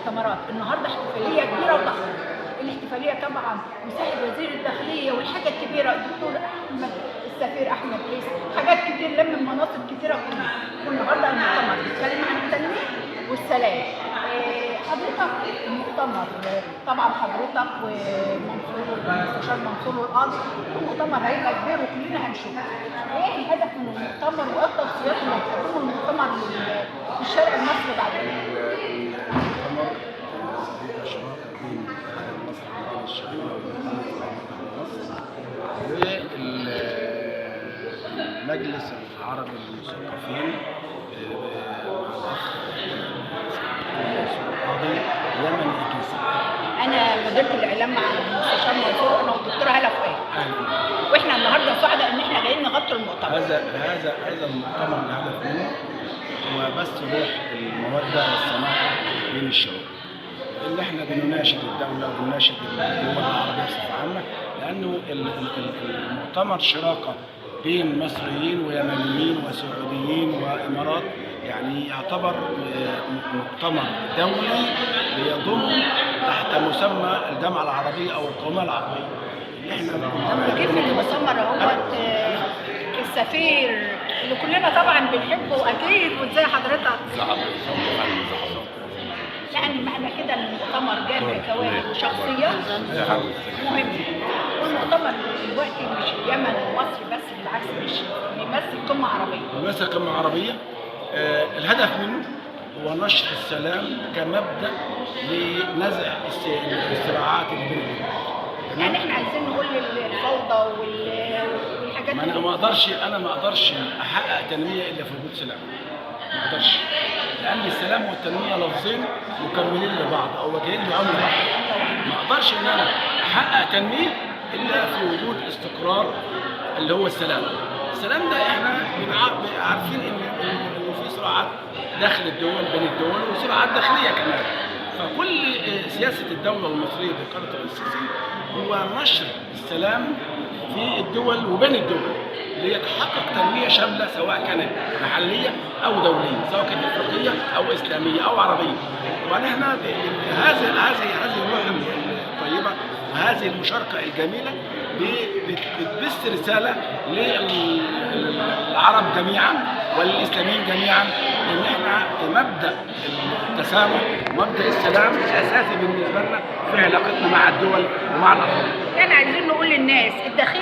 المؤتمرات. النهارده احتفاليه كبيره وضخمه. الاحتفاليه طبعا مساعد وزير الداخليه والحاجه الكبيره الدكتور احمد السفير احمد عيسى، حاجات كتير لم مناصب كتيره كلها. والنهارده المؤتمر بيتكلم عن التنميه والسلام. حضرتك المؤتمر طبعا حضرتك ومنصور المستشار منصور والقاضي، المؤتمر هيبقى كبير وكلنا هنشوفه. ايه الهدف من المؤتمر وايه التوصيات اللي هتقدمه المؤتمر للشارع المصري بعد كده؟ المؤتمر بيبقى شراكه بين الاتحاد المصري للرجال الشباب والمجلس العربي للمثقفين يمن إكيسي. انا مديرة الاعلام مع المستشار منصور، انا والدكتوره هلا فؤاد. واحنا النهارده سعداء ان احنا جايين نغطي المؤتمر. هذا المؤتمر الهدف منه هو بس روح الموده والسماحه بين الشعوب، اللي احنا بنناشد الدوله وبنناشد الدول العربيه بصفه عامه، لانه المؤتمر شراكه بين مصريين ويمنيين وسعوديين وامارات، يعني يعتبر مؤتمر دولي بيضم تحت مسمى الجامعه العربيه او القوميه العربيه. كيف المؤتمر اهوت السفير اللي كلنا طبعا بنحبه اكيد، وازاي حضرتك؟ يعني معنى كده ان المؤتمر جاب كواكب وشخصيات مهمه. والمؤتمر دلوقتي مش اليمن ومصر بس، بالعكس مش بيمثل قمه عربيه. بيمثل قمه عربيه. الهدف منه هو نشر السلام كمبدا لنزع الصراعات اللي بين البلاد. يعني احنا عايزين نقول الفوضى والحاجات ما انا ما اقدرش احقق تنميه الا في وجود سلام. ما اقدرش، لان السلام والتنميه لفظين مكملين لبعض او وجهين لعمر بعض. ما اقدرش ان انا احقق تنميه الا في وجود استقرار اللي هو السلام. السلام ده احنا عارفين انه في صراعات داخل الدول بين الدول وصراعات داخليه كمان. فكل سياسه الدوله المصريه بقرارها السياسي هو نشر السلام في الدول وبين الدول ليتحقق تنميه شامله، سواء كانت محليه او دوليه، سواء كانت افريقيه او اسلاميه او عربيه. ونحن هذه الروح الطيبه وهذه المشاركه الجميله بتبث رساله للعرب جميعا وللاسلاميين جميعا ان احنا مبدا التسامح ومبدا السلام اساسي بالنسبه لنا في علاقتنا مع الدول ومع الافراد. يعني عايزين نقول للناس الداخليه